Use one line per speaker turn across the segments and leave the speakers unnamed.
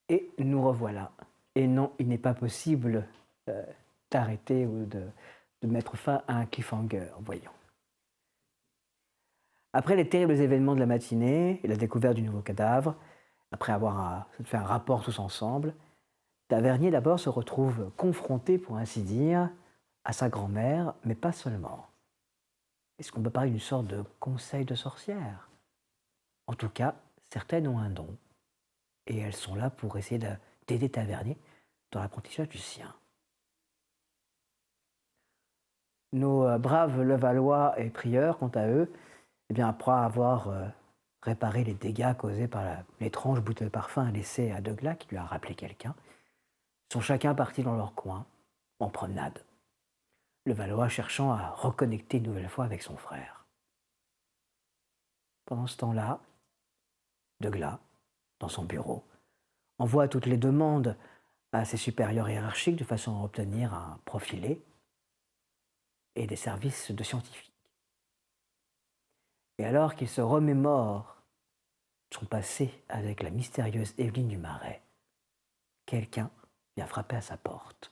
Et nous revoilà. Et non, il n'est pas possible d'arrêter ou de mettre fin à un cliffhanger, voyons. Après les terribles événements de la matinée et la découverte du nouveau cadavre, après avoir fait un rapport tous ensemble, Tavernier d'abord se retrouve confronté, pour ainsi dire, à sa grand-mère, mais pas seulement. Est-ce qu'on peut parler d'une sorte de conseil de sorcière? En tout cas, certaines ont un don, et elles sont là pour essayer d'aider Tavernier dans l'apprentissage du sien. Nos braves Levallois et prieurs, quant à eux, eh bien, après avoir réparé les dégâts causés par l'étrange bouteille de parfum laissée à Deugla, qui lui a rappelé quelqu'un, sont chacun partis dans leur coin, en promenade. Levallois cherchant à reconnecter une nouvelle fois avec son frère. Pendant ce temps-là, Deugla, dans son bureau, envoie toutes les demandes à ses supérieurs hiérarchiques de façon à obtenir un profilé et des services de scientifiques. Et alors qu'il se remémore son passé avec la mystérieuse Évelyne du Marais, quelqu'un vient frapper à sa porte.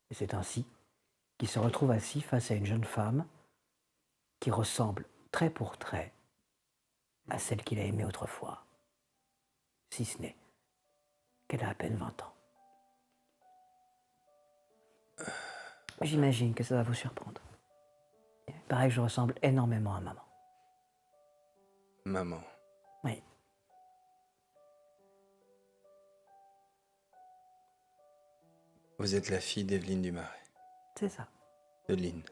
Et c'est ainsi qu'il se retrouve assis face à une jeune femme qui ressemble trait pour trait à celle qu'il a aimée autrefois, si ce n'est qu'elle a à peine 20 ans. J'imagine que ça va vous surprendre. Pareil, je ressemble énormément à maman.
Maman.
Oui.
Vous êtes la fille d'Evelyne du Marais.
C'est ça.
De Lynn.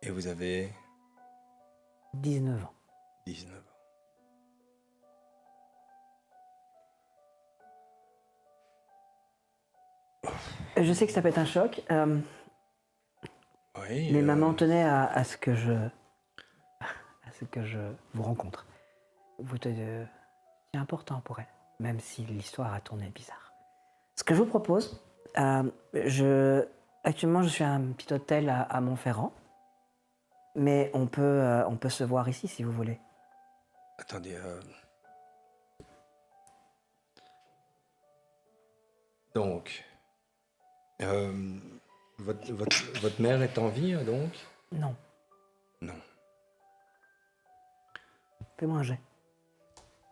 Et vous avez
19 ans.
19 ans.
Je sais que ça peut être un choc,
Oui.
mais maman tenait à ce que je vous rencontre. C'est important pour elle, même si l'histoire a tourné bizarre. Ce que je vous propose, actuellement je suis à un petit hôtel à Montferrand, mais on peut se voir ici si vous voulez.
Attendez. Donc, votre mère est en vie, donc?
Non,
Non.
fais-moi un jet.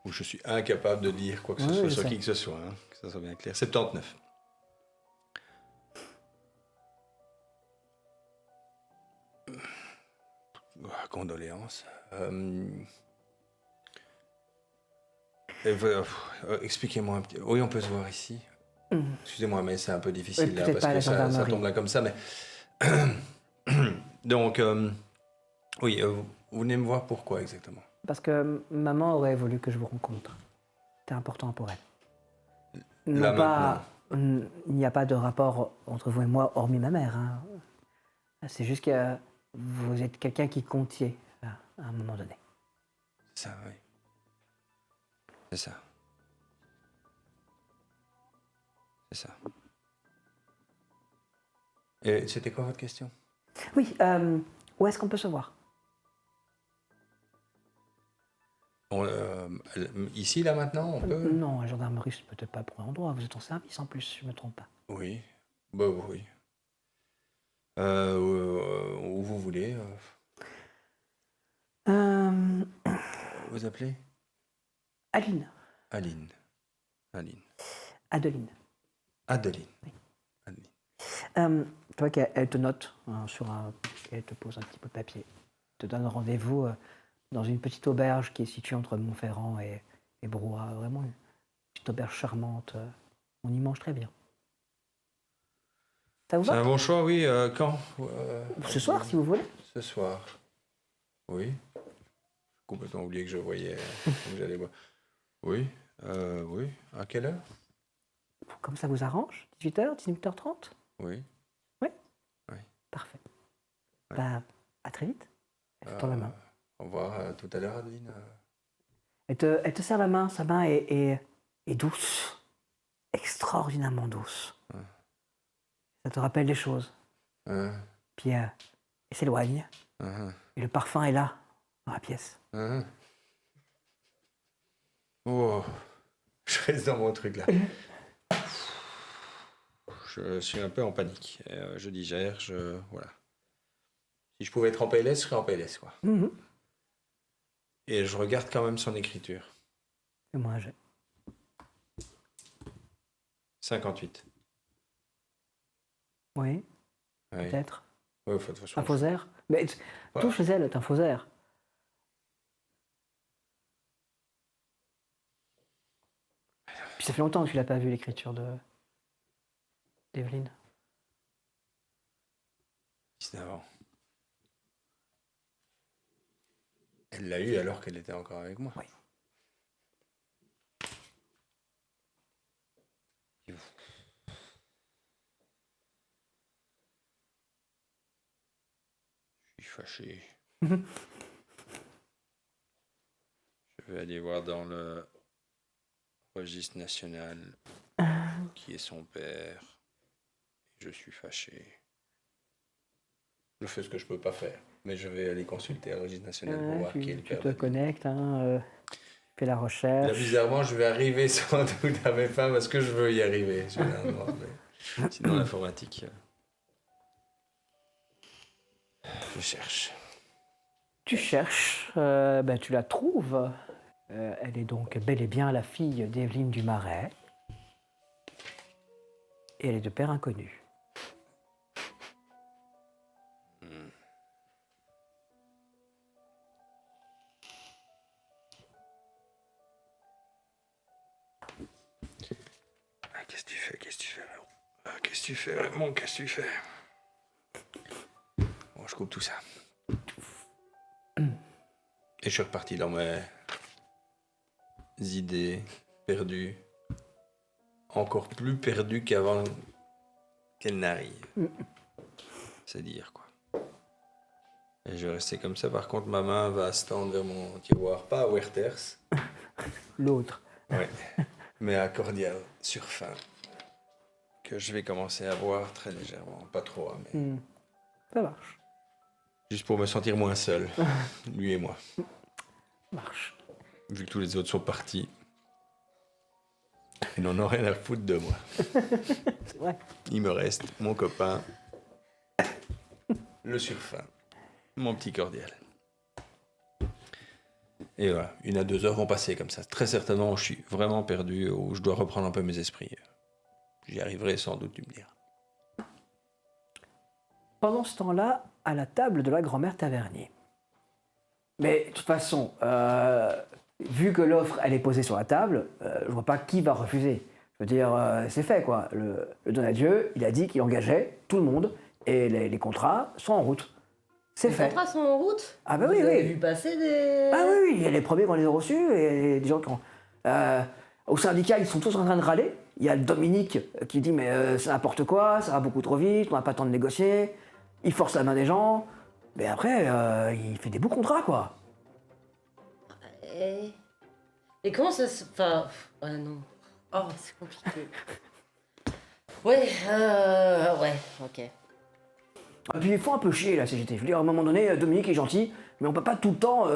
Ou je suis incapable de dire quoi que ce
Oui,
soit
je
sur
sais.
qui que ce soit, hein, que ça soit bien clair. 79. Condoléances. Expliquez-moi un petit. Oui, on peut se voir ici. Excusez-moi, mais c'est un peu difficile
Oui,
là,
peut-être
parce
pas à
que
la
ça
gendarmerie.
tombe là comme ça, mais. Donc, oui, vous venez me voir pourquoi exactement?
Parce que maman aurait voulu que je vous rencontre. C'était important pour elle. Non
Là maintenant.
pas, il n'y a pas de rapport entre vous et moi, hormis ma mère, hein. C'est juste que vous êtes quelqu'un qui comptiez à un moment donné.
C'est ça, oui. C'est ça. C'est ça. Et c'était quoi votre question?
Oui, où est-ce qu'on peut se voir?
Ici, là maintenant, on peut?
Non, la gendarmerie, c'est peut-être pas pour l'endroit. Vous êtes en service en plus, si je ne me trompe pas.
Oui. Bah oui. voulez.
Euh,
Vous appelez
Aline.
Aline. Aline.
Adeline.
Adeline.
Oui.
Adeline.
Tu vois qu'elle te note hein, elle te pose un petit peu de papier. Elle te donne rendez-vous dans une petite auberge qui est située entre Montferrand et Broye. Vraiment une petite auberge charmante. On y mange très bien. Ça vous
C'est un
va?
bon choix, oui. Quand
Ce soir, si vous voulez.
Ce soir. Oui. J'ai complètement oublié que je voyais où j'allais voir. Oui. Oui. À quelle heure?
Comme ça vous arrange? 18h, 18h30?
Oui.
Parfait.
Ouais.
Bah, à très vite. Elle te tend la main.
Au revoir. Tout à l'heure, Adeline.
Elle te serre la main. Sa main est douce. Extraordinairement douce.
Ouais.
Ça te rappelle des choses. Puis elle s'éloigne. Et le parfum est là, dans la pièce.
Oh. Je reste dans mon truc là. Je suis un peu en panique. Je digère, voilà. Si je pouvais être en PLS, je serais en PLS, quoi. Et je regarde quand même son écriture.
Fais-moi un jet.
58.
Oui,
Oui.
peut-être.
Ouais, de toute façon.
Un faussaire. Mais
Ouais.
tout chez elle est un faussaire. Puis ça fait longtemps que tu l'as pas vu, l'écriture d'Evelyne.
19 ans. Elle l'a eu alors qu'elle était encore avec moi.
Oui.
Je suis fâché. Je vais aller voir dans le registre national qui est son père. Je suis fâché. Je fais ce que je peux pas faire, mais je vais aller consulter le registre national pour voir qui est le
Tu
père.
te connectes, fais la recherche.
Là, bizarrement, je vais arriver sans doute à mes fins parce que je veux y arriver, généralement. Mais sinon, l'informatique, je cherche.
Tu cherches, tu la trouves. Elle est donc bel et bien la fille d'Evelyne Dumarais. Et elle est de père inconnu.
Qu'est-ce que tu fais? Qu'est-ce que tu fais? Qu'est-ce que tu fais, Raymond? Qu'est-ce que tu fais? Bon, je coupe tout ça. Et je suis reparti dans mes idées perdues. Encore plus perdues qu'avant qu'elles n'arrivent. C'est dire, quoi. Et je vais rester comme ça. Par contre, ma main va se tendre vers mon tiroir. Pas à Werther's.
L'autre.
Ouais. Mais à Cordial, sur fin. Que je vais commencer à boire très légèrement. Pas trop, hein, mais...
Ça marche.
Juste pour me sentir moins seul. Lui et moi.
Marche.
Vu que tous les autres sont partis. Ils n'en ont rien à foutre de moi.
C'est vrai.
Il me reste mon copain, le surfin, mon petit Cordial. Et voilà, 1 à 2 heures vont passer comme ça. Très certainement, je suis vraiment perdu, ou je dois reprendre un peu mes esprits. J'y arriverai sans doute, tu me diras.
Pendant ce temps-là, à la table de la grand-mère Tavernier. Mais de toute façon, vu que l'offre elle est posée sur la table, je vois pas qui va refuser. Je veux dire, c'est fait quoi. Le Donadieu, il a dit qu'il engageait tout le monde et les contrats sont en route. C'est fait.
Les contrats sont en route?
Ah bah
Vous
oui,
avez
oui.
vu passer des...
Ah oui, oui, il y a les premiers qu'on les a reçus et des gens qui ont... au syndicat, ils sont tous en train de râler. Il y a le Dominique qui dit mais c'est n'importe quoi, ça va beaucoup trop vite, on n'a pas le temps de négocier. Il force la main des gens. Mais après, il fait des beaux contrats quoi.
Et comment ça se... Enfin... Ouais, non. Oh, c'est compliqué. Ouais, ok.
Et puis il faut un peu chier la CGT. Je veux dire, à un moment donné, Dominique est gentil, mais on peut pas tout le temps...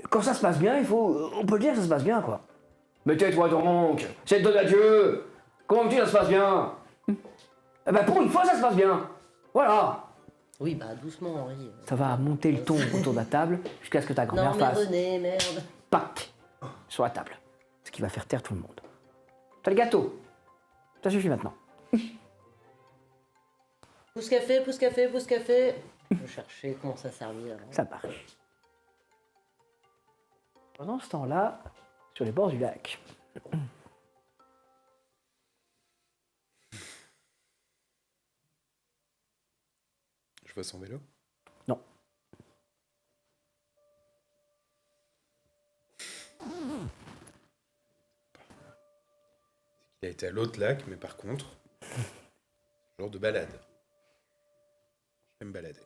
quand ça se passe bien, on peut le dire que ça se passe bien, quoi. Mais tais-toi donc, c'est de Donadieu. Comment veux-tu que ça se passe bien? Eh ben pour une fois, ça se passe bien. Voilà.
Oui, bah doucement, Henri.
Ça va monter le ton autour de la table jusqu'à ce que ta grand-mère
Non, mais
fasse
René, merde.
pac sur la table. Ce qui va faire taire tout le monde. T'as le gâteau. Ça suffit maintenant.
Pousse café, pousse café, pousse café. Je vais chercher comment ça servir.
Ça marche. Pendant ce temps-là, sur les bords du lac,
Je vois son vélo.
non.
Il a été à l'autre lac, mais par contre, genre de balade. Je vais me balader.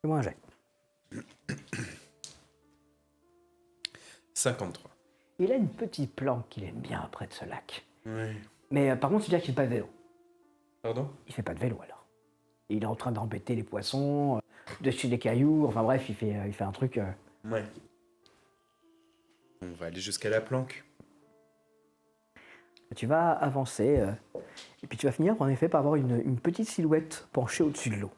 Fais-moi un jet.
53.
Il a une petite planque qu'il aime bien près de ce lac.
Oui.
Mais par contre, c'est dire qu'il fait pas de vélo.
Pardon?
Il fait pas de vélo alors. Il est en train d'embêter les poissons, dessus des cailloux, enfin bref, il fait un truc.
Ouais. On va aller jusqu'à la planque.
Tu vas avancer, et puis tu vas finir en effet par avoir une petite silhouette penchée au-dessus de l'eau.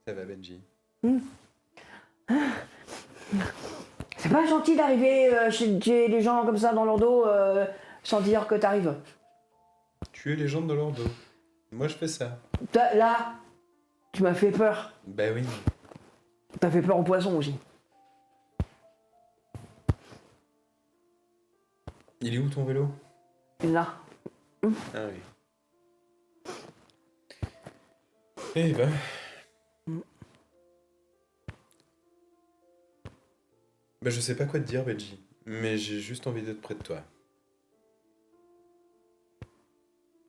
Ça va, Benji?
C'est pas gentil d'arriver chez les gens comme ça dans leur dos sans dire que t'arrives.
Tuer les gens dans leur dos. Moi, je fais ça.
Là, tu m'as fait peur.
Bah oui.
T'as fait peur aux poissons aussi.
Il est où ton vélo?
Là.
Ah oui. Eh ben... Bah je sais pas quoi te dire, Benji. Mais j'ai juste envie d'être près de toi.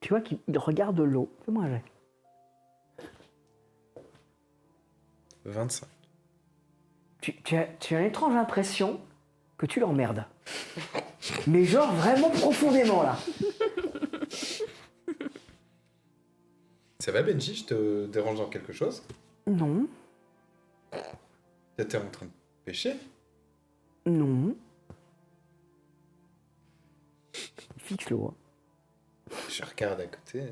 Tu vois qu'il regarde l'eau. Fais-moi un jet.
25.
Tu as une étrange impression que tu l'emmerdes. Mais genre vraiment profondément là.
Ça va, Benji? Je te dérange dans quelque chose?
Non,
T'étais en train de pêcher?
non. Fixe l'eau.
Je regarde à côté.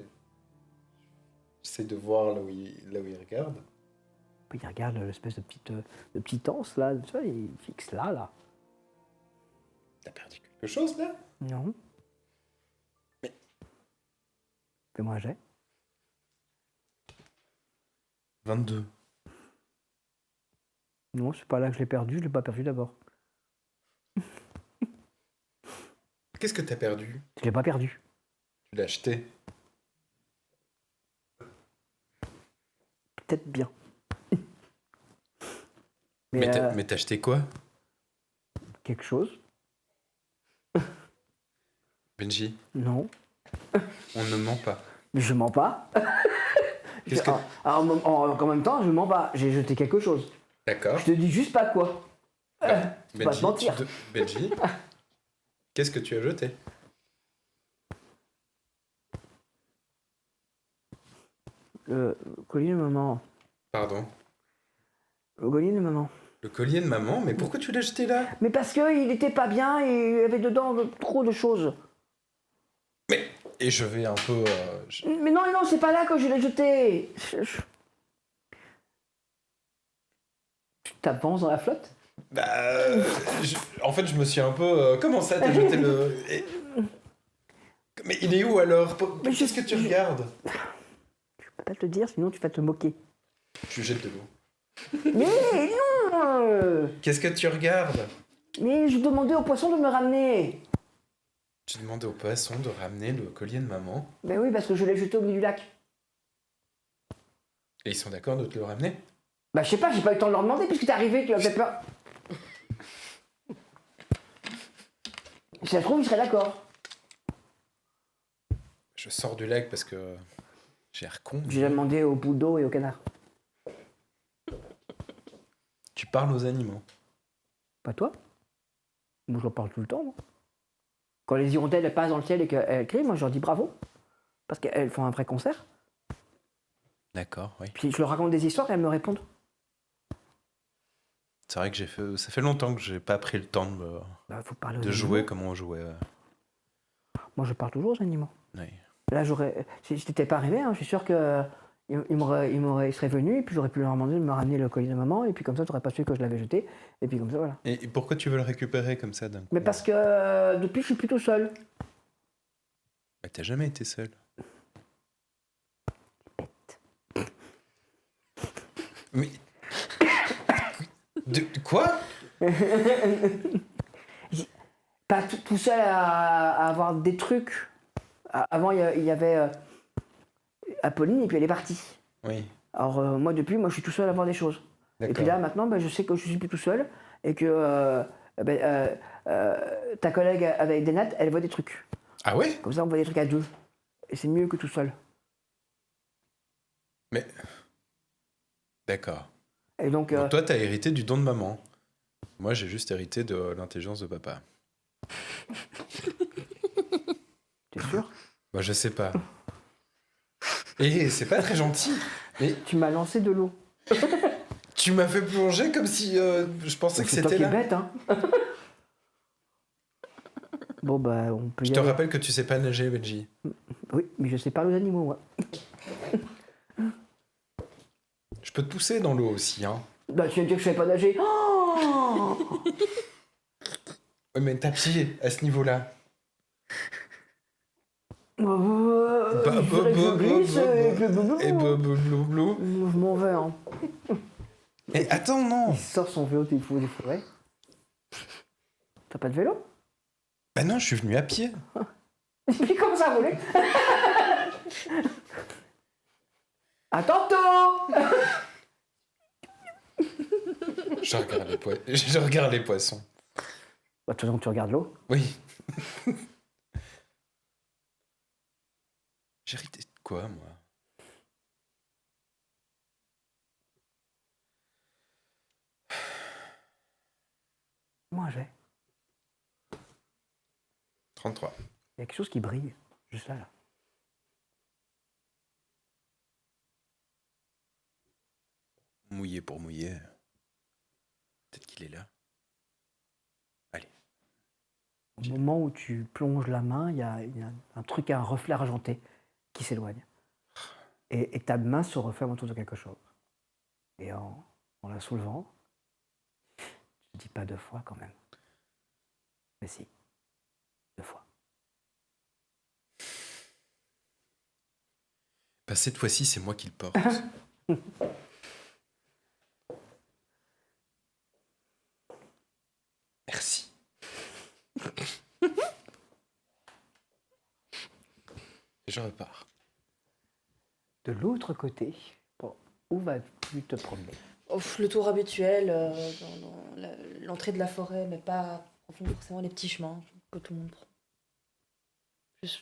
J'essaie de voir là où il regarde.
Puis il regarde l'espèce de petite anse là, tu vois, il fixe là.
T'as perdu quelque chose là?
Non.
Mais-
Fais-moi un jet.
22.
Non, c'est pas là que je l'ai perdu, je l'ai pas perdu d'abord.
Qu'est-ce que t'as perdu?
Je l'ai pas perdu.
Tu l'as acheté.
Peut-être bien.
Mais t'as acheté quoi?
Quelque chose?
Benji,
Non.
on ne ment pas.
Mais je mens pas.
Qu'est-ce que...
En même temps, je mens pas. J'ai jeté quelque chose.
D'accord.
Je te dis juste pas quoi. Faut pas te mentir.
Benji, qu'est-ce que tu as jeté?
Le collier de maman.
Pardon.
Le collier de maman.
Le collier de maman? Mais pourquoi tu l'as jeté là?
Mais parce qu'il était pas bien et il y avait dedans trop de choses.
Mais... Et je vais un peu...
Mais non, c'est pas là que je l'ai jeté. Tu t'avances dans la flotte?
En fait, je me suis un peu... comment ça, t'as jeté le... Mais il est où alors? Qu'est-ce que tu regardes?
Je peux pas te le dire, sinon tu vas te moquer.
Je jette de l'eau.
Mais non
Qu'est-ce que tu regardes?
Mais je demandais au poisson de me ramener.
Tu demandais au poisson de ramener le collier de maman.
Ben oui, parce que je l'ai jeté au milieu du lac.
Et ils sont d'accord de te le ramener?
Bah je sais pas, j'ai pas eu le temps de leur demander puisque t'es arrivé, tu as fait peur. Si ça se trouve, ils seraient d'accord.
Je sors du lac parce que j'ai l'air con.
J'ai demandé au bout d'eau et au canard.
Tu parles aux animaux.
Pas toi? Moi je leur parle tout le temps, moi. Quand les hirondelles elles passent dans le ciel et qu'elles crient, moi je leur dis bravo. Parce qu'elles font un vrai concert.
D'accord, oui.
Puis je leur raconte des histoires et elles me répondent.
C'est vrai que ça fait longtemps que j'ai pas pris le temps
Bah, faut parler aux
de
animaux.
jouer comme on jouait.
Moi, je parle toujours aux animaux.
Oui.
Là, si je n'étais pas arrivé, hein, je suis sûr que il serait venu, et puis j'aurais pu leur demander de me ramener le colis de maman, et puis comme ça, tu n'aurais pas su que je l'avais jeté, et puis comme ça, voilà.
Et pourquoi tu veux le récupérer comme ça d'un coup?
Mais parce que depuis, je suis plutôt seul.
Bah, t'as jamais été seul. Mais... De quoi?
Pas tout seul à avoir des trucs. Avant, il y avait Apolline, et puis elle est partie.
Oui.
Alors moi, depuis, moi, je suis tout seul à voir des choses. Et puis là, maintenant, je sais que je suis plus tout seul, et que ta collègue avec des nattes, elle voit des trucs.
Ah ouais?
Comme ça, on voit des trucs à deux. Et c'est mieux que tout seul.
Mais... D'accord.
Et donc,
Donc toi, t'as hérité du don de maman. Moi, j'ai juste hérité de l'intelligence de papa.
t'es sûr?
Bah, je sais pas. Et c'est pas très gentil. Mais
Tu m'as lancé de l'eau.
tu m'as fait plonger comme si je pensais que
C'est toi
c'était
qui es
là.
bête, hein. Bon, bah, on peut y
Je te
aller.
rappelle que tu sais pas nager, Benji.
Oui, mais je sais parler aux animaux, moi.
Je peux te pousser dans l'eau aussi, hein.
Bah, tu viens de dire que je savais pas nager. Oh
Oui, mais t'as pied à ce niveau-là.
je dirais que je glisse et que-
Et blou.
Je m'en vais, hein.
Et attends, non.
Il sort son vélo des forêts. T'as pas de vélo?
Bah non, je suis venu à pied.
Il commence à rouler. À tantôt.
Je regarde les poissons.
Bah, de toute façon, tu regardes l'eau.
Oui. J'ai hérité de quoi, moi?
Moi, j'ai.
33.
Il y a quelque chose qui brille. Juste là, là.
Mouillé pour mouiller. Peut-être qu'il est là. Allez.
Au moment où tu plonges la main, il y a un truc, un reflet argenté qui s'éloigne. Et ta main se referme autour de quelque chose. Et en la soulevant, je dis pas 2 fois quand même. Mais si, 2 fois.
Bah, cette fois-ci, c'est moi qui le porte. Merci. Et je repars.
De l'autre côté, bon, où vas-tu te promener?
Le tour habituel, dans l'entrée de la forêt, mais pas forcément les petits chemins que tout le monde prend. Je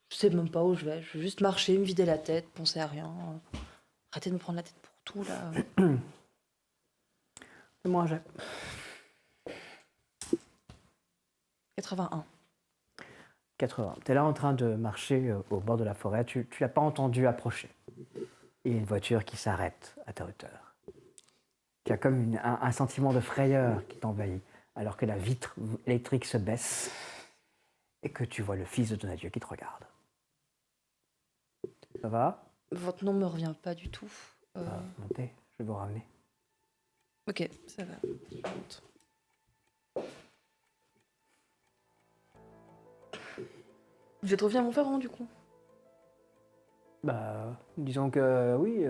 sais même pas où je vais. Je veux juste marcher, me vider la tête, penser à rien. Arrêter de me prendre la tête pour tout, là.
Fais-moi un jet.
81.
80. Tu es là en train de marcher au bord de la forêt. Tu l'as pas entendu approcher. Il y a une voiture qui s'arrête à ta hauteur. Tu as comme un sentiment de frayeur qui t'envahit, alors que la vitre électrique se baisse et que tu vois le fils de Donadieu qui te regarde. Ça va?
Votre nom me revient pas du tout.
Montez, je vais vous ramener.
Ok, ça va. Je monte. Je vais te revenir à Montferrand, du coup.
Bah, disons que oui,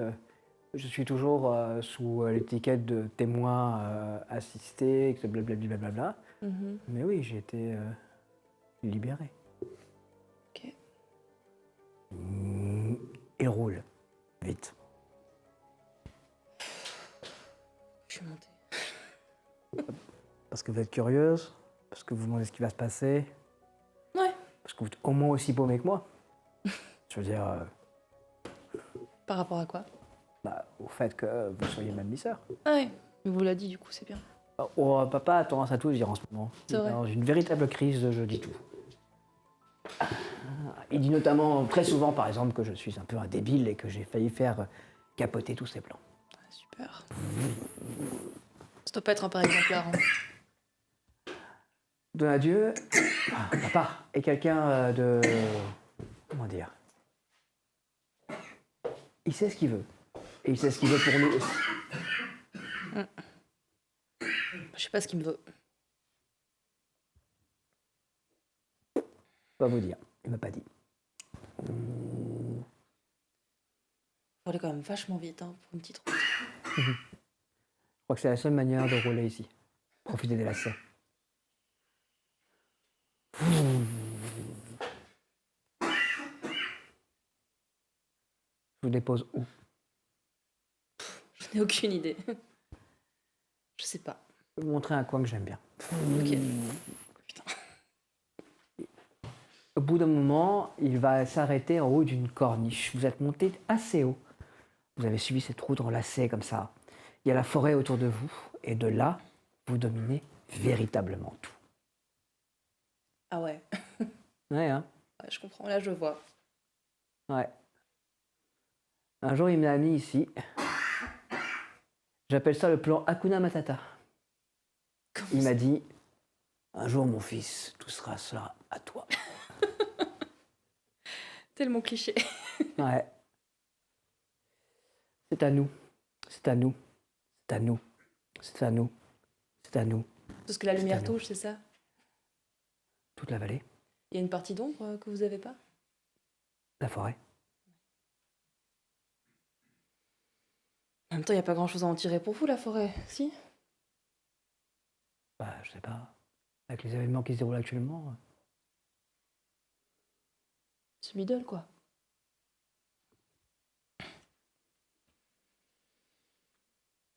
je suis toujours sous l'étiquette de témoin assisté, blablabla.
Mhm.
Mais oui, j'ai été libéré.
Ok.
Il roule. Vite.
Je suis montée.
Parce que vous êtes curieuse, parce que vous vous demandez ce qui va se passer.
Ouais.
Parce que vous êtes au moins aussi paumé que moi. Je veux dire,
Par rapport à quoi?
au fait que vous soyez ma demi-sœur.
Ah ouais, mais vous l'a dit, du coup, c'est bien.
Oh, papa a tendance à tout dire en ce moment.
C'est
Il est
vrai.
dans une véritable crise de je dis tout. Il dit notamment très souvent, par exemple, que je suis un peu un débile et que j'ai failli faire capoter tous ses plans.
Ah, super. Ça doit pas être un père exemplaire. Hein.
Donadieu, papa, est quelqu'un de... Comment dire? Il sait ce qu'il veut. Et il sait ce qu'il veut pour nous aussi.
Je sais pas ce qu'il me veut.
Pas vous dire. Il m'a pas dit.
Faut aller quand même vachement vite hein, pour une petite route.
Je crois que c'est la seule manière de rouler ici. Profiter des lacets. Je vous dépose où?
Je n'ai aucune idée. Je sais pas.
Je vais vous montrer un coin que j'aime bien.
Ok.
Au bout d'un moment, il va s'arrêter en haut d'une corniche. Vous êtes monté assez haut. Vous avez suivi cette route en lacet comme ça. Il y a la forêt autour de vous. Et de là, vous dominez véritablement tout.
Ah ouais.
Ouais, hein?
Ouais, je comprends. Là, je vois.
Ouais. Un jour, il me l'a mis ici. J'appelle ça le plan Hakuna Matata.
Comment
Il
ça
m'a dit, un jour, mon fils, tout sera à toi.
Tellement cliché.
Ouais. C'est à nous. C'est à nous. C'est à nous. C'est à nous. C'est à nous.
Parce que la lumière
C'est à nous.
touche, c'est ça?
Toute la vallée,
Il y a une partie d'ombre que vous avez pas?
la forêt.
En même temps, il n'y a pas grand-chose à en tirer pour vous, la forêt, si?
Bah, je sais pas. Avec les événements qui se déroulent actuellement.
C'est middle, quoi.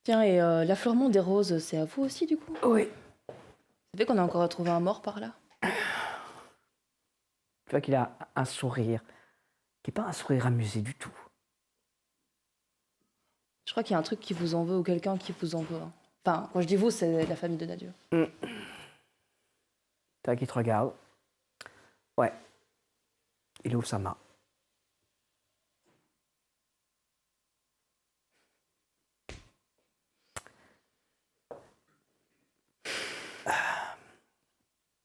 Tiens, et l'affleurement des roses, c'est à vous aussi, du coup?
Oui.
Vous savez qu'on a encore retrouvé un mort par là?
Tu vois qu'il a un sourire qui n'est pas un sourire amusé du tout.
Je crois qu'il y a un truc qui vous en veut ou quelqu'un qui vous en veut. Hein. Enfin, quand je dis vous, c'est la famille de Nadieu.
Tu vois qu'il te regarde. Ouais. Il ouvre sa main.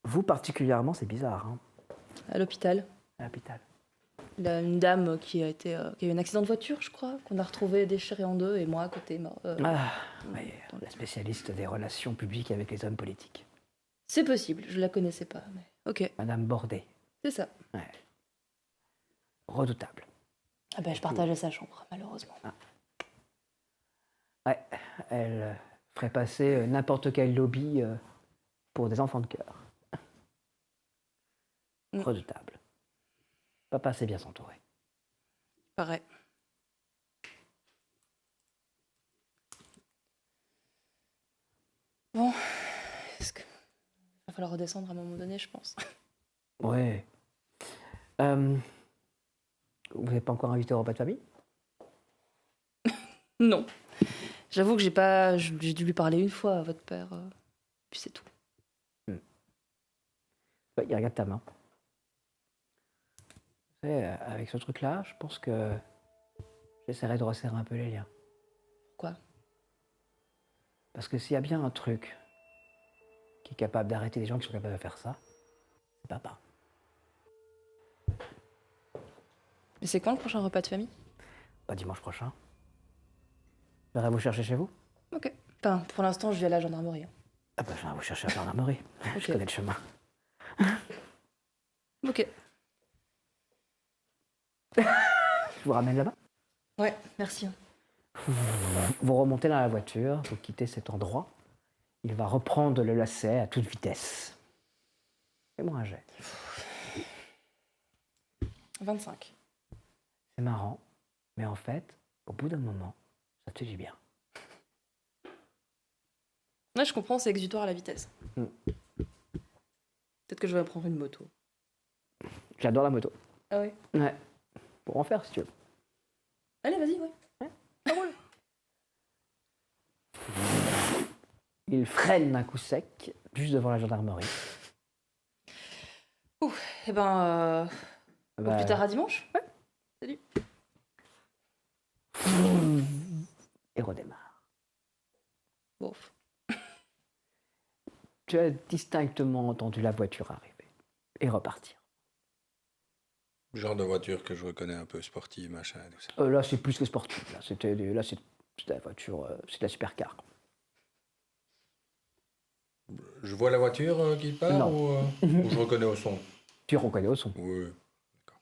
Vous particulièrement, c'est bizarre, hein,
À l'hôpital,
à l'hôpital.
il y a une dame qui a eu un accident de voiture, je crois, qu'on a retrouvé déchiré en deux, et moi à côté.
Oui, la spécialiste des relations publiques avec les hommes politiques.
C'est possible, je la connaissais pas, mais ok,
Madame Bordet.
c'est ça.
Ouais. Redoutable.
Ah ben, je partageais sa chambre, malheureusement.
Ouais, elle ferait passer n'importe quel lobby pour des enfants de cœur. Redoutable. Papa sait bien s'entourer.
Pareil. Bon, est-ce que... Il va falloir redescendre à un moment donné, je pense.
Ouais. Vous n'avez pas encore invité au repas de famille?
Non. J'avoue que j'ai dû lui parler une fois à votre père, puis c'est tout.
Ouais, il regarde ta main. Tu sais, avec ce truc-là, je pense que j'essaierai de resserrer un peu les liens.
Pourquoi?
Parce que s'il y a bien un truc qui est capable d'arrêter les gens qui sont capables de faire ça, c'est papa.
Mais c'est quand le prochain repas de famille?
Pas dimanche prochain. Je viendrai vous chercher chez vous?
Ok. Enfin, pour l'instant, je vais à la gendarmerie. Hein.
Ah bah je viendrai vous chercher à la gendarmerie.
Ok.
Je connais le chemin.
Ok.
Je vous ramène là-bas.
Ouais, merci.
Vous remontez dans la voiture, vous quittez cet endroit. Il va reprendre le lacet à toute vitesse. Fais-moi un jet.
25.
C'est marrant, mais en fait, au bout d'un moment, ça te dit bien.
Ouais, je comprends, c'est exutoire à la vitesse. Peut-être que je vais prendre une moto.
J'adore la moto.
Ah ouais?
Ouais. Pour en faire si tu veux.
Allez, vas-y, ouais.
Il freine d'un coup sec, juste devant la gendarmerie.
Eh ben, au
Bah,
plus tard à dimanche. Ouais. Salut.
Et redémarre.
Bon.
Tu tu as distinctement entendu la voiture arriver et repartir.
Genre de voiture que je reconnais un peu, sportive, machin, tout ça.
Là, c'est plus que sportif. Là, c'est la voiture, c'est de la supercar.
Je vois la voiture qui part
Non.
ou je reconnais au son?
Tu reconnais au son.
Oui. D'accord.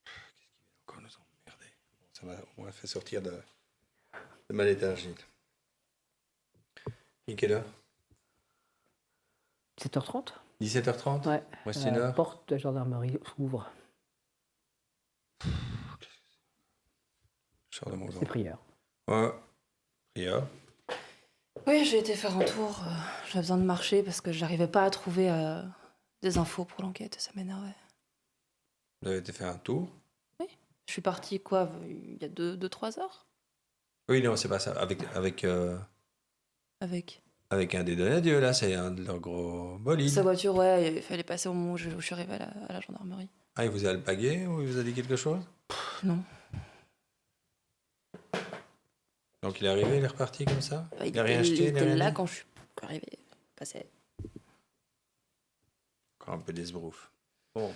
Qu'est-ce qui va encore nous emmerder? Bon, ça m'a au moins fait sortir de ma léthargie. Et quelle heure?
7h30
17h30?
Ouais.
Voici une heure.
Porte de la gendarmerie s'ouvre.
Je sors de mon
C'est
temps.
prière.
Ouais. Prière.
Oui, j'ai été faire un tour. J'avais besoin de marcher parce que j'arrivais pas à trouver des infos pour l'enquête. Ça m'énervait.
Vous avez été faire un tour?
Je suis partie, quoi, il y a 2-3 heures?
Oui, non, c'est pas ça. Avec
Avec
un des Donadieu, là, c'est un de leurs gros bolides.
sa voiture, ouais, il fallait passer au moment où je suis arrivée à la gendarmerie.
Ah, il vous a alpagué ou il vous a dit quelque chose?
Non.
Donc il est arrivé, il est reparti comme ça?
Bah,
Il a rien acheté,
il
il a
était
rien
là
dit?
quand je suis arrivée. Passé.
Encore un peu d'esbrouf. Bon.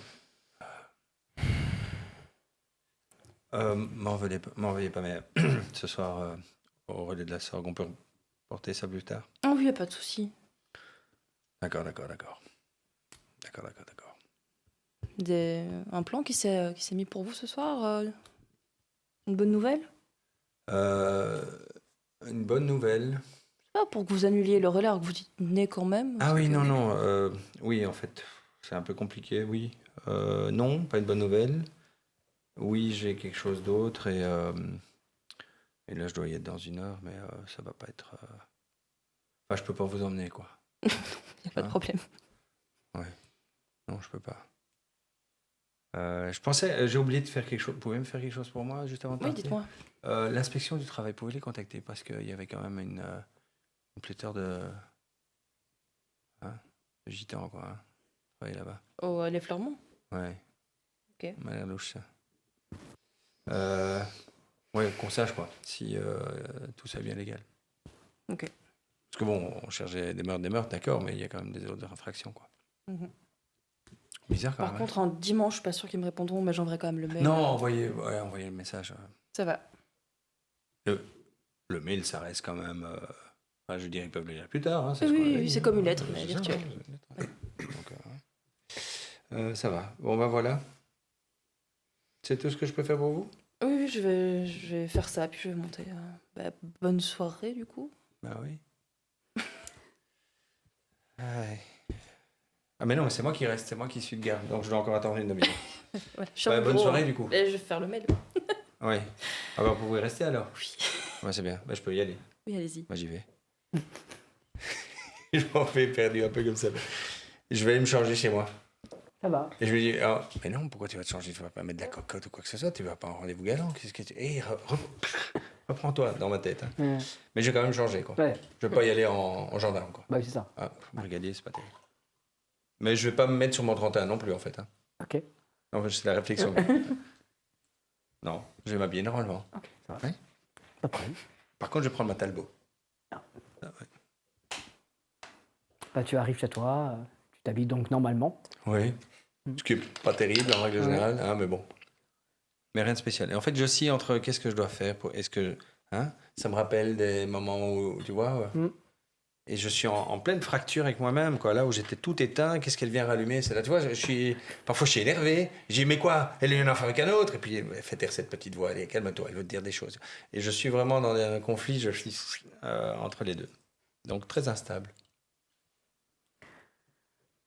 M'en veuillez pas, mais ce soir, au relais de la sorgue, on peut porter ça plus tard?
Ah oui, y a pas de souci.
D'accord.
Un plan qui s'est mis pour vous ce soir? Une bonne nouvelle?
Une bonne nouvelle.
Ah, pour que vous annuliez le relais alors que vous y tenez quand même?
Ah
parce
oui,
que-
non. Oui, en fait, c'est un peu compliqué, oui. Non, pas une bonne nouvelle. Oui, j'ai quelque chose d'autre et là, je dois y être dans 1 heure, mais ça va pas être... Enfin, je peux pas vous emmener, quoi.
Y a pas de
Hein?
problème.
Non, je peux pas. Je pensais... j'ai oublié de faire quelque chose. Vous pouvez me faire quelque chose pour moi, juste avant de
Oui,
partir?
dites-moi.
L'inspection du travail, pouvez les contacter parce qu'il y avait quand même une pléthore de gitans, quoi. Hein, travailler là-bas.
Oh, les Fleuremont?
Ouais.
Ok.
Ça m'a l'air louche, ça. Ouais, qu'on sache, quoi, si tout ça est bien légal.
Ok.
Parce que bon, on cherchait des meurtres, d'accord, mais il y a quand même des autres infractions, quoi.
Mhm.
Bizarre, quand
Par
même.
contre, un dimanche, je suis pas sûre qu'ils me répondront, mais j'enverrai quand même le mail.
Non, envoyez le message.
Ça va.
Le mail, ça reste quand même... enfin, je dirais qu'ils peuvent le lire plus tard. Hein,
Oui,
ce qu'on
oui,
avait
oui,
dit,
c'est
hein.
comme une lettre, mais
C'est ça,
virtuelle.
hein, une lettre. Donc, ça va. Bon, ben voilà. C'est tout ce que je peux faire pour vous?
Oui, oui, je vais faire ça, puis je vais monter. Bonne soirée, du coup.
Bah oui. Ouais. Ah mais non, mais c'est moi qui reste, c'est moi qui suis de garde, donc je dois encore attendre une demi-heure.
Voilà, je suis à
Bah,
mon
bonne
bureau,
soirée
hein.
du coup.
Et je vais faire le mail.
Oui. Ah bah vous pouvez rester alors?
Oui.
Ouais, c'est bien, bah, je peux y aller.
Oui, allez-y.
Moi j'y vais. Je m'en fais perdu un peu comme ça. Je vais aller me changer chez moi.
Ça va.
Et je lui dis, ah, mais non, pourquoi tu vas te changer? Tu vas pas mettre de la cocotte ou quoi que ce soit, tu vas pas en rendez-vous galant. Qu'est-ce que tu... reprends-toi dans ma tête. Hein.
Ouais.
Mais je vais quand même changer, quoi.
Ouais.
Je vais pas y aller en gendarme, quoi.
Bah, c'est ça.
Ah, brigadier, c'est pas terrible. Mais je vais pas me mettre sur mon 31 non plus, en fait. Hein.
Ok.
En fait, c'est la réflexion. Non, je vais m'habiller normalement.
Ok, ça va.
Ouais.
Pas de problème.
Par contre, je vais prendre ma Talbot.
Ah.
Ah, ouais.
Bah, tu arrives chez toi, tu t'habilles donc normalement.
Oui. Ce qui est pas terrible en règle générale, hein, mais bon. Mais rien de spécial. Et en fait, j'oscille entre qu'est-ce que je dois faire pour. Est-ce que. Hein, ça me rappelle des moments où, tu vois. Et je suis en pleine fracture avec moi-même, quoi. Là où j'étais tout éteint, qu'est-ce qu'elle vient rallumer? C'est là, tu vois, parfois je suis énervé. J'ai dit, mais quoi? Elle est une enfant avec un autre. Et puis, elle fait taire cette petite voix. Allez, calme-toi, elle veut te dire des choses. Et je suis vraiment dans un conflit, je suis entre les deux. Donc, très instable.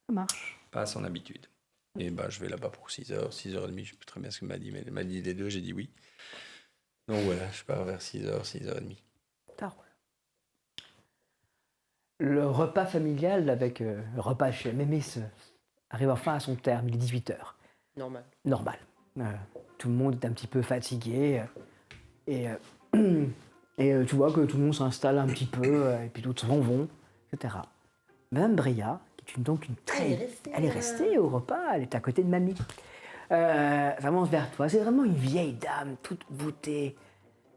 Ça marche.
Pas à son habitude. Et bah, je vais là-bas pour 6h, 6h30. Je sais plus très bien ce qu'elle m'a dit, mais elle m'a dit les deux, j'ai dit oui. Donc voilà, je pars vers 6h, 6h30.
Ça roule. Le repas familial avec le repas chez Mémé arrive enfin à son terme, il est 18h.
Normal.
Normal. Tout le monde est un petit peu fatigué. Et tu vois que tout le monde s'installe un petit peu, et puis d'autres s'en vont, etc. Madame Bria, qui est donc une très... Elle est restée au repas, elle est à côté de mamie. Vraiment vers toi, c'est vraiment une vieille dame, toute voûtée,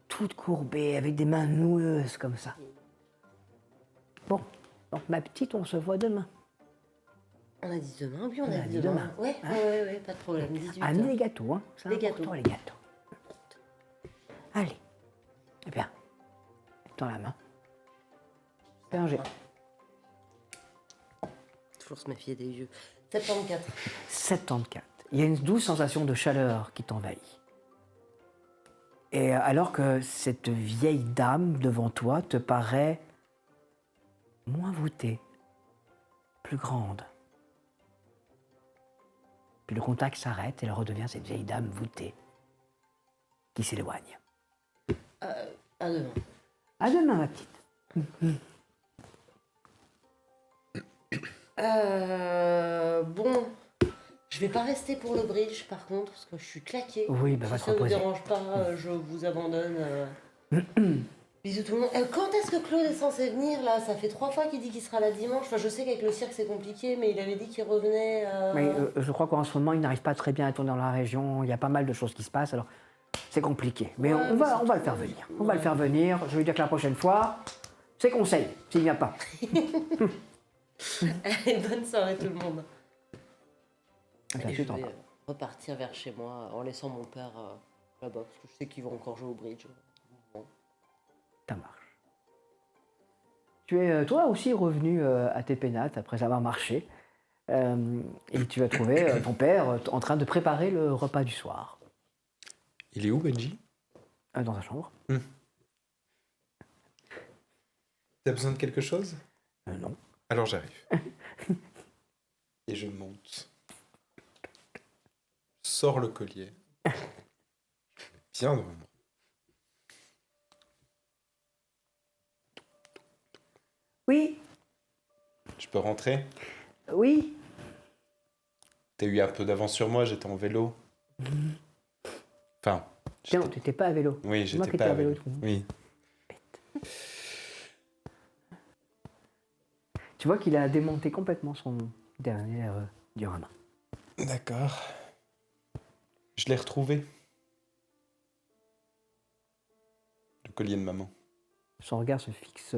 toute courbée, avec des mains noueuses comme ça. Bon, Donc ma petite, on se voit demain.
On a dit demain, oui, on
On
a
a
dit
dit
demain.
demain.
Ouais,
Hein
ouais, pas de problème. 18
Amenez
heures.
les gâteaux, hein. C'est
Les
important,
gâteaux.
les gâteaux. Allez. Eh bien, dans la main. Fais un jet.
Toujours se méfier des yeux. 74.
74. Il y a une douce sensation de chaleur qui t'envahit. Et alors que cette vieille dame devant toi te paraît moins voûtée, plus grande. Puis le contact s'arrête et elle redevient cette vieille dame voûtée qui s'éloigne.
À demain.
À demain, ma petite.
Bon, je vais pas rester pour le bridge par contre, parce que je suis claquée.
Oui, bah,
Si
va te
ça vous
reposer.
dérange pas, je vous abandonne. Bisous tout le monde. Quand est-ce que Claude est censé venir là? Ça fait 3 fois qu'il dit qu'il sera là dimanche. Enfin, je sais qu'avec le cirque c'est compliqué, mais il avait dit qu'il revenait.
Mais je crois qu'en ce moment, il n'arrive pas très bien à tourner dans la région. Il y a pas mal de choses qui se passent, alors c'est compliqué. Mais
Ouais,
on
mais
va
c'est
le
tout.
faire venir. On va le
Ouais.
faire venir. Je vais lui dire que la prochaine fois, c'est conseil, s'il n'y a pas.
Allez, bonne soirée tout le monde.
Eh bien,
Et
tu
je
t'en
vais
vas.
repartir vers chez moi en laissant mon père là-bas, parce que je sais qu'ils vont encore jouer au bridge. Bon.
Ça marche. Tu es toi aussi revenu à tes pénates après avoir marché. Et tu as trouvé ton père en train de préparer le repas du soir
Il est où, Benji?
dans sa chambre.
T'as besoin de quelque chose?
Non.
Alors j'arrive. Et je monte. Sors le collier. Viens devant moi.
Oui,
Je peux rentrer?
oui.
T'as eu un peu d'avance sur moi, j'étais en vélo. Enfin,
Tiens,
j'étais-
tu n'étais pas à vélo.
oui,
C'est moi
j'étais
qui
pas
étais
à
à vélo.
vélo.
tout le monde.
Oui.
Tu vois qu'il a démonté complètement son dernier diorama.
D'accord. Je l'ai retrouvé. Le collier de maman.
Son regard se fixe.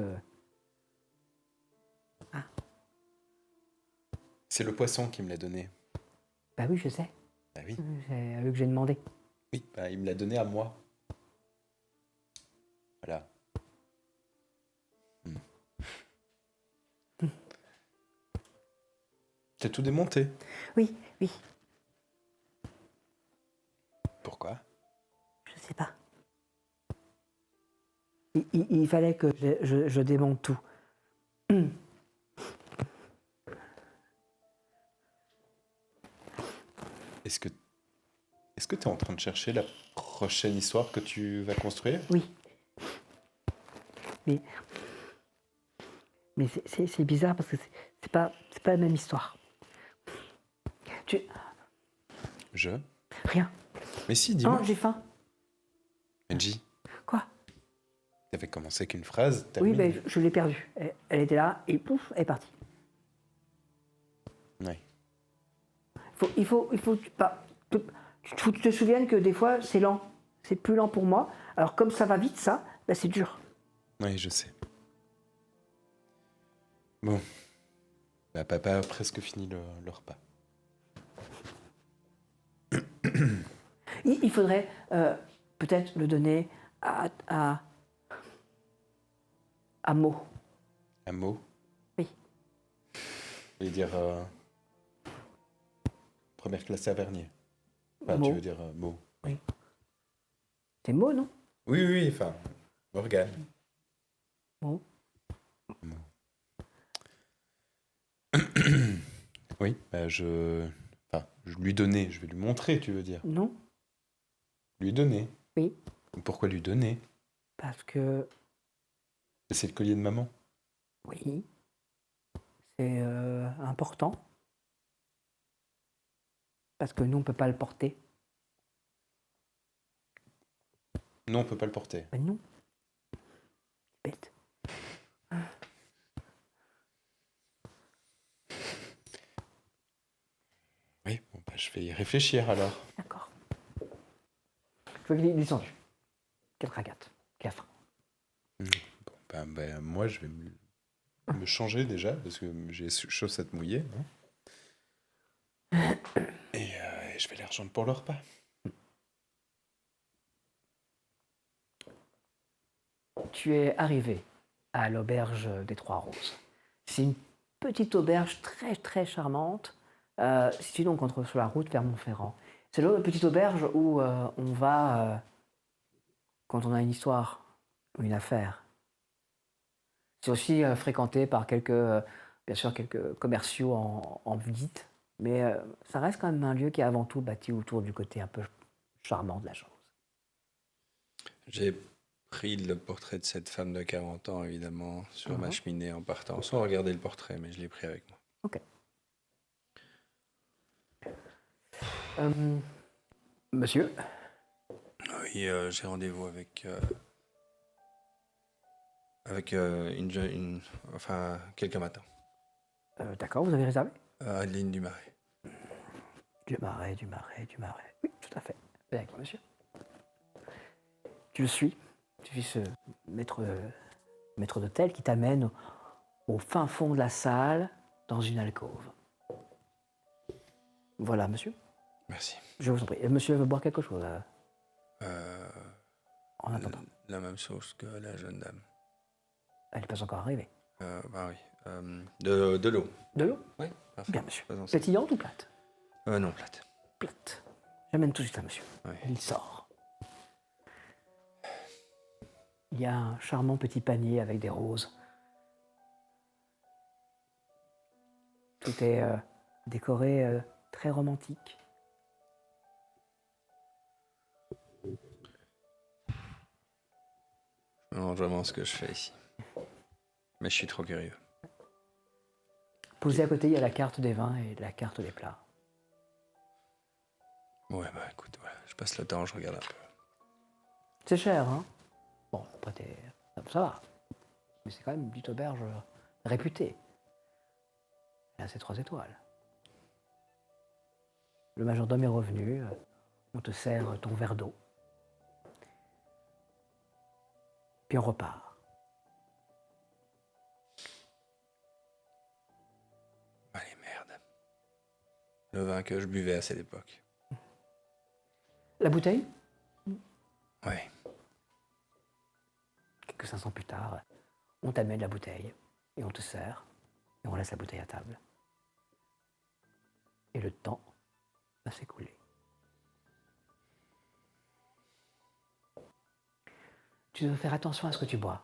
C'est le poisson qui me l'a donné.
Bah oui, je sais.
Bah oui.
C'est à eux que j'ai demandé.
Oui, bah, il me l'a donné à moi. Voilà. T'as tout démonté?
Oui, oui,
Pourquoi?
je sais pas. Il fallait que je démonte tout.
Est-ce que t'es en train de chercher la prochaine histoire que tu vas construire?
Oui. Mais c'est bizarre parce que c'est pas la même histoire.
Je?
Rien.
Mais si, dis-moi.
Oh, j'ai faim.
Benji,
Quoi?
t'avais commencé avec une phrase,
Oui,
termine.
ben, je l'ai perdue. Elle était là et pouf, elle est partie.
Ouais.
Il faut tu te souviennes que des fois c'est lent. C'est plus lent pour moi. Alors comme ça va vite, ça, ben, c'est dur.
Oui, je sais. Bon. Bah, papa a presque fini le repas.
Il faudrait peut-être le donner à Mo.
Un mot?
Oui.
Je vais dire première classe à Vernier. Enfin,
Mo.
tu veux dire mot.
C'est Mo, non?
Oui, oui, enfin, Morgane.
Mo.
Oui, bah, enfin, je lui donnais, je vais lui montrer, tu veux dire.
Non?
Lui donner.
Oui.
Pourquoi lui donner?
Parce que
C'est le collier de maman.
oui, c'est important. Parce que nous, on ne peut pas le porter.
Non, on peut pas le porter.
Ben non. Bête.
Oui, bon, bah, je vais y réfléchir alors.
D'accord. Je veux qu'il est descendu. Quelle ragate. Quelle faim.
Bon, bah, moi, je vais me me changer déjà, parce que j'ai chaussettes mouillées. Hein. Et je vais les rejoindre pour le repas.
Tu es arrivé à l'auberge des Trois Roses. C'est une petite auberge très très charmante, située donc sur la route vers Montferrand. C'est la petite auberge où on va quand on a une histoire ou une affaire. C'est aussi fréquenté par bien sûr quelques commerciaux en visite, mais ça reste quand même un lieu qui est avant tout bâti autour du côté un peu charmant de la chose.
J'ai pris le portrait de cette femme de 40 ans, évidemment, sur ma cheminée en partant, sans regarder le portrait, mais je l'ai pris avec moi.
Ok. Monsieur,
Oui, j'ai rendez-vous avec enfin, quelqu'un matin.
d'accord, vous avez réservé?
Adeline Dumaret.
Du Marais. Oui, tout à fait. Venez avec moi, monsieur. Tu le suis. Tu suis ce maître d'hôtel qui t'amène au fin fond de la salle, dans une alcôve. Voilà, monsieur.
Merci.
Je vous en prie. Monsieur veut boire quelque chose en attendant.
La même chose que la jeune dame.
Elle n'est pas encore arrivée.
Bah oui. De l'eau.
De l'eau?
Oui, parfait.
Bien, monsieur.
Faisons ça.
Pétillante ou plate?
Non, plate.
Plate. J'amène tout de suite là, monsieur.
Oui.
Il sort. Il y a un charmant petit panier avec des roses. Tout est décoré très romantique.
Je me demande vraiment ce que je fais ici. Mais je suis trop curieux.
Posé à côté, il y a la carte des vins et la carte des plats.
Ouais, bah écoute, voilà, je passe le temps, je regarde un peu.
C'est cher, hein? Bon, après, ça va. Mais c'est quand même une petite auberge réputée. Là, c'est 3 étoiles. Le majordome est revenu. On te sert ton verre d'eau. Puis on repart.
Allez, merde. Le vin que je buvais à cette époque.
La bouteille?
Ouais.
Quelques instants plus tard, on t'amène la bouteille et on te sert et on laisse la bouteille à table. Et le temps va s'écouler. Tu dois faire attention à ce que tu bois.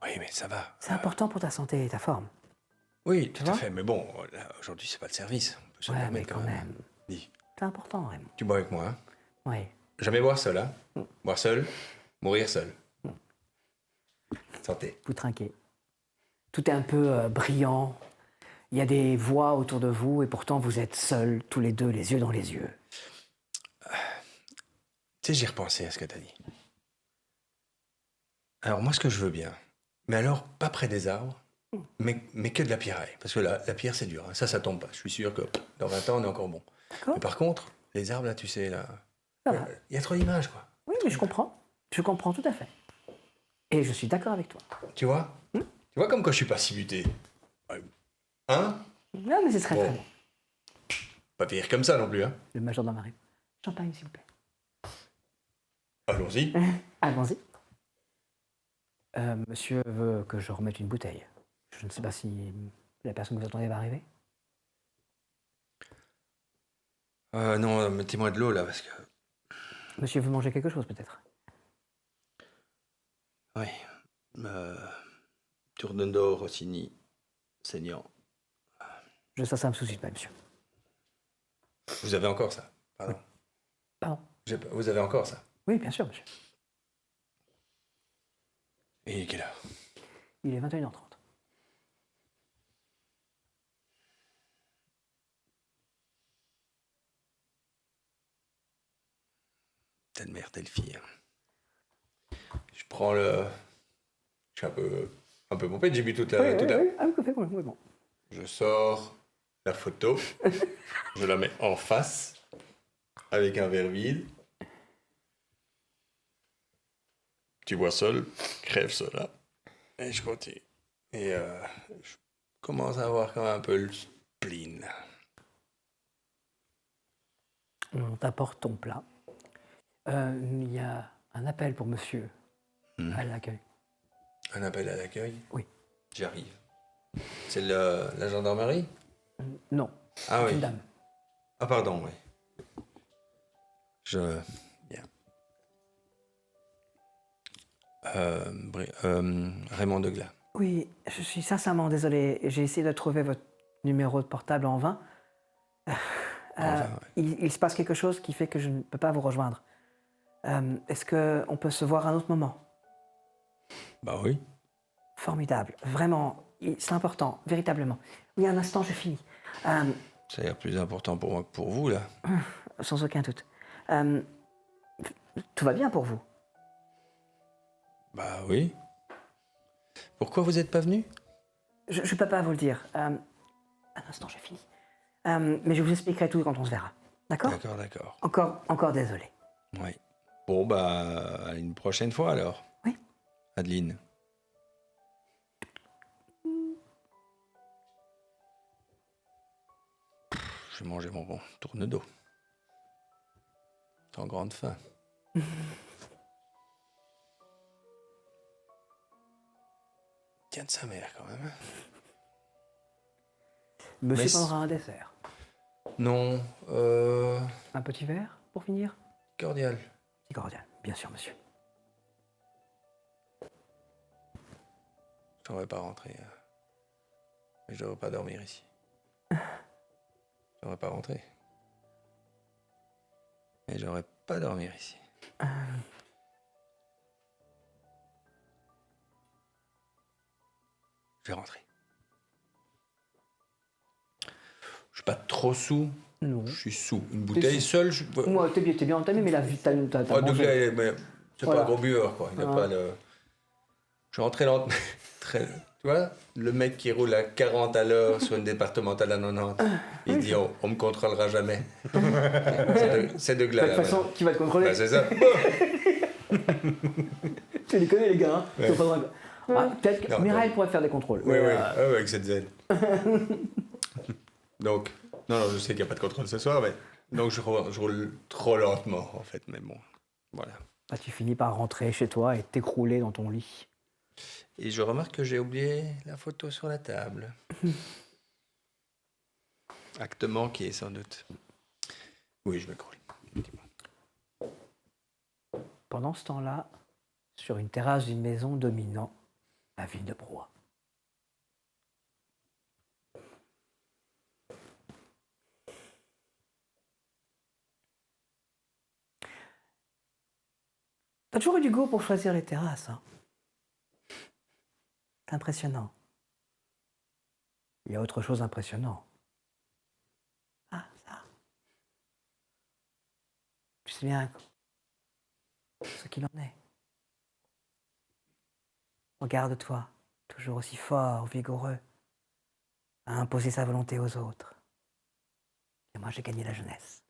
Oui, mais ça va.
C'est important pour ta santé et ta forme.
Oui, tout à
vois
fait. Mais bon, là, aujourd'hui, c'est pas le service. On peut se le
Ouais, mais
permettre
quand même.
Dis,
C'est important, Raymond.
tu bois avec moi, hein?
Oui.
Jamais boire seul, hein? Boire seul, mourir seul. Santé.
Vous trinquez. Tout est un peu brillant. Il y a des voix autour de vous et pourtant vous êtes seuls, tous les deux, les yeux dans les yeux.
Tu sais, j'ai repensé à ce que t'as dit. Alors, moi, ce que je veux bien, mais alors, pas près des arbres, mais que de la pierraille. Parce que la pierre, c'est dur. Hein. Ça tombe pas. Je suis sûr que dans 20 ans, on est encore bon.
D'accord.
Mais par contre, les arbres, là, tu sais, là,
Ça va.
il y a trop d'images, quoi.
Oui, mais je comprends. Je comprends tout à fait. Et je suis d'accord avec toi.
Tu vois? Tu vois comme quoi je suis pas si buté. Ouais. Hein?
Non, mais c'est très
Bon.
très bon.
Pas pire comme ça non plus, hein?
Le majordome arrive. Champagne, s'il vous plaît.
Allons-y.
Allons-y. Monsieur veut que je remette une bouteille. Je ne sais pas si la personne que vous attendez va arriver.
Non, mettez-moi de l'eau, là, parce que...
Monsieur veut manger quelque chose, peut-être.
Oui. Tourne-d'or, Rossini, saignant.
Ça me soucie pas, monsieur.
Vous avez encore ça? Pardon.
Pardon.
Vous avez encore ça?
Oui, bien sûr, monsieur.
Et il est quelle heure?
Il est 21h30.
Telle mère, telle fille. Je prends le... Je suis un peu pompé, j'ai bu toute la...
Ah oui, complètement.
Je sors la photo, je la mets en face, avec un verre vide. Tu bois seul, crève cela. Et je continue. Et je commence à avoir quand même un peu le spleen.
On t'apporte ton plat. Il y a un appel pour monsieur à l'accueil.
Un appel à l'accueil?
Oui.
J'arrive. C'est la gendarmerie?
Non,
Ah
c'est
oui.
une dame.
Ah pardon, oui. Bien. Raymond Deglas.
Oui, je suis sincèrement désolé. J'ai essayé de trouver votre numéro de portable en vain.
Enfin, ouais.
Il se passe quelque chose qui fait que je ne peux pas vous rejoindre. Est-ce qu'on peut se voir à un autre moment?
Bah oui.
Formidable, vraiment, c'est important, véritablement. Oui, un instant, je finis.
Ça a l'air plus important pour moi que pour vous, là.
Sans aucun doute. Tout va bien pour vous?
Bah oui. Pourquoi vous n'êtes pas venu?
Je ne peux pas vous le dire. Un instant, je finis. Mais je vous expliquerai tout quand on se verra. D'accord?
D'accord.
Encore désolé.
Oui. Bon, bah, à une prochaine fois, alors.
Oui.
Adeline. Je vais manger mon tourne-dos. Sans grande faim. Tiens de sa mère, quand même. Hein.
Monsieur
Mais
prendra un dessert.
Non,
Un petit verre, pour finir?
cordial.
C'est cordial, bien sûr, monsieur.
Je devrais pas rentrer. Mais je devrais pas dormir ici. Je devrais pas rentrer. Mais je devrais pas dormir ici. Je vais rentrer. Je suis pas trop sous.
Non.
Je suis sous. Une bouteille seule, je...
Moi, t'es bien entamé, mais la vie, t'as
Ouais,
mangé.
Degré, mais c'est
Voilà.
pas un gros buveur, quoi. Il n'a
Ah.
pas le... Je suis rentré lentement. Très... Tu vois, le mec qui roule à 40 à l'heure sur une départementale à 90, il dit on me contrôlera jamais. C'est de
De
glas,
toute
là.
façon, qui va te contrôler?
Bah, c'est ça.
Tu les connais, les gars. Hein.
Ouais.
Ils sont pas drôles. Ah, peut-être que
Non,
Mireille
non.
pourrait faire des contrôles.
Oui,
mais,
oui, ah ouais, avec cette zen. Donc, non, je sais qu'il n'y a pas de contrôle ce soir, mais... Donc, je roule trop lentement, en fait, mais bon, voilà.
bah, tu finis par rentrer chez toi et t'écrouler dans ton lit.
Et je remarque que j'ai oublié la photo sur la table. Acte manqué, sans doute. Oui, je m'écroule.
Pendant ce temps-là, sur une terrasse d'une maison dominant la ville de Broye. T'as toujours eu du goût pour choisir les terrasses, hein? C'est impressionnant. Il y a autre chose d'impressionnant. Ah, ça. Tu sais bien ce qu'il en est. Regarde-toi, toujours aussi fort, vigoureux, à imposer sa volonté aux autres. Et moi, j'ai gagné la jeunesse.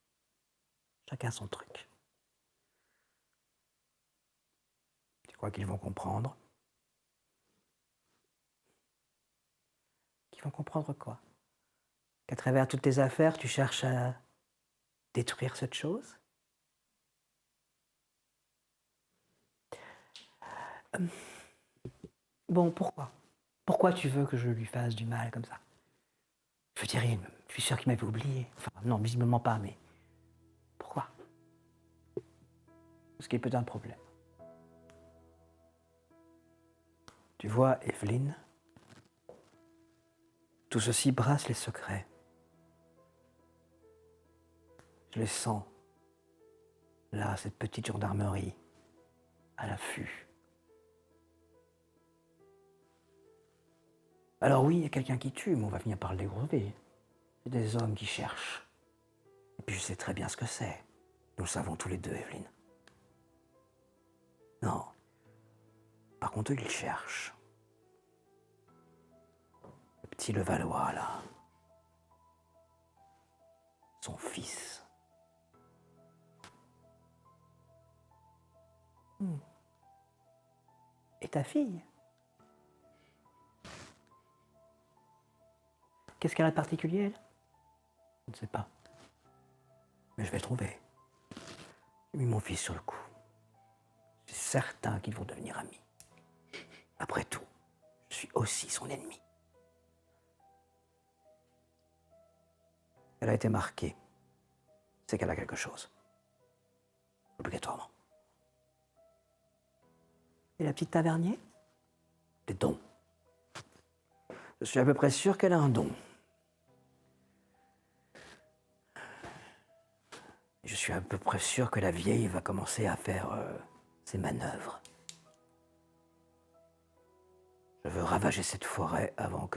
Chacun son truc. Tu crois qu'ils vont comprendre? Qu'ils vont comprendre quoi? Qu'à travers toutes tes affaires, tu cherches à détruire cette chose? Bon, pourquoi? Pourquoi tu veux que je lui fasse du mal comme ça? Je dirais, je suis sûr qu'il m'avait oublié. Enfin, non, visiblement pas, mais... Pourquoi? Parce qu'il peut être un problème. Tu vois, Evelyne, tout ceci brasse les secrets. Je les sens. Là, cette petite gendarmerie, à l'affût. Alors oui, il y a quelqu'un qui tue, mais on va venir par le dégrever. C'est des hommes qui cherchent. Et puis je sais très bien ce que c'est. Nous le savons tous les deux, Evelyne. Non. Par contre, eux, ils cherchent. Le petit Levallois, là. Son fils. Et ta fille? Qu'est-ce qu'elle a de particulier, elle? Je ne sais pas. Mais je vais le trouver. J'ai mis mon fils sur le coup. Je suis certain qu'ils vont devenir amis. Après tout, je suis aussi son ennemi. Elle a été marquée. C'est qu'elle a quelque chose. Obligatoirement. Et la petite Tavernier? Des dons. Je suis à peu près sûr qu'elle a un don. Je suis à peu près sûr que la vieille va commencer à faire ses manœuvres. Je veux ravager cette forêt avant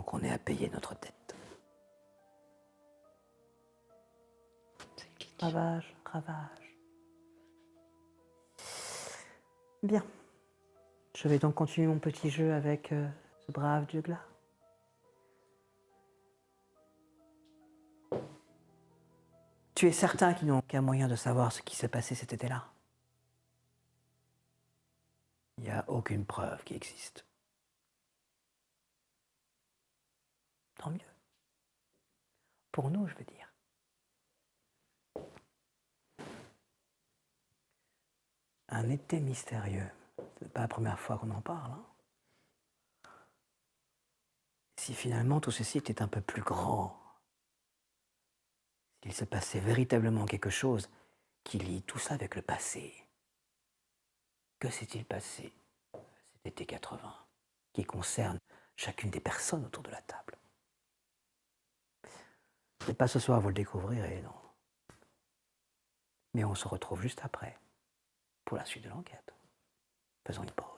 qu'on ait à payer notre dette. Ravage, ravage. Bien. Je vais donc continuer mon petit jeu avec ce brave Dieu-Glas. Tu es certain qu'ils n'ont aucun moyen de savoir ce qui s'est passé cet été-là? Il n'y a aucune preuve qui existe. Tant mieux. Pour nous, je veux dire. Un été mystérieux. C'est pas la première fois qu'on en parle. Hein. Si finalement tout ceci était un peu plus grand, s'il se passait véritablement quelque chose qui lie tout ça avec le passé, que s'est-il passé cet été 80 qui concerne chacune des personnes autour de la table? C'est pas ce soir, vous le découvrirez, non. Mais on se retrouve juste après, pour la suite de l'enquête. Faisons une pause.